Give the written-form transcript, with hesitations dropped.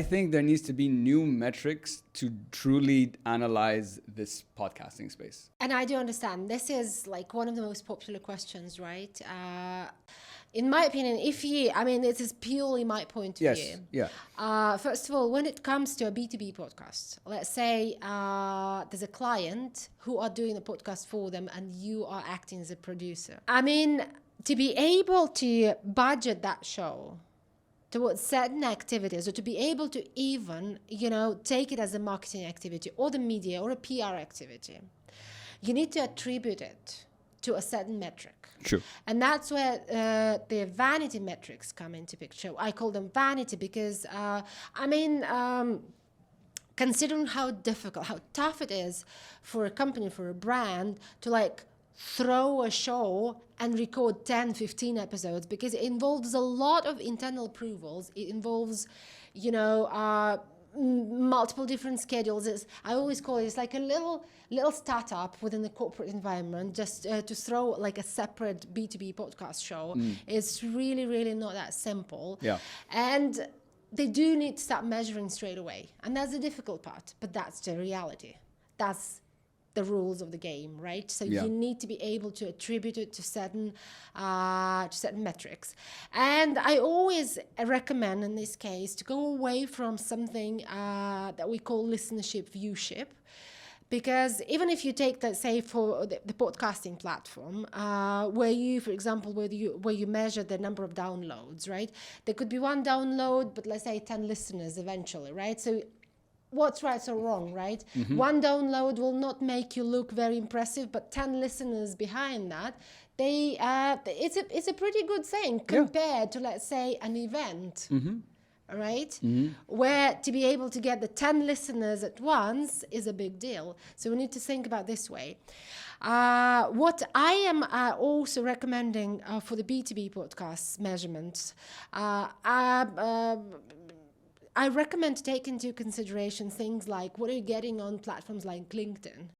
I think there needs to be new metrics to truly analyze this podcasting space. And I do understand. This is like one of the most popular questions, right? In my opinion, this is purely my point of Yes. view. Yeah. First of all, when it comes to a B2B podcast, let's say there's a client who are doing a podcast for them and you are acting as a producer. I mean, to be able to budget that show towards certain activities, or to be able to even, take it as a marketing activity or the media or a PR activity, you need to attribute it to a certain metric. True. And that's where the vanity metrics come into picture. I call them vanity because, considering how difficult, how tough it is for a company, for a brand to throw a show and record 10, 15 episodes, because it involves a lot of internal approvals. It involves, multiple different schedules. I always call it's like a little startup within the corporate environment. Just to throw a separate B2B podcast show is really, really not that simple. Yeah. And they do need to start measuring straight away, and that's the difficult part. But that's the reality. That's the rules of the game, right? So Yeah. you need to be able to attribute it to certain metrics. And I always recommend in this case to go away from something that we call listenership viewship. Because even if you take that, say, for the podcasting platform, where you, for example, where you measure the number of downloads, right? There could be one download, but let's say 10 listeners eventually, right? So what's right or wrong, right? Mm-hmm. One download will not make you look very impressive, but 10 listeners behind that, it's a pretty good thing compared to, let's say, an event. Mm-hmm. Right? Mm-hmm. Where to be able to get the 10 listeners at once is a big deal. So we need to think about this way. What I am also recommending for the B2B podcast measurements, I recommend to take into consideration things like what are you getting on platforms like LinkedIn.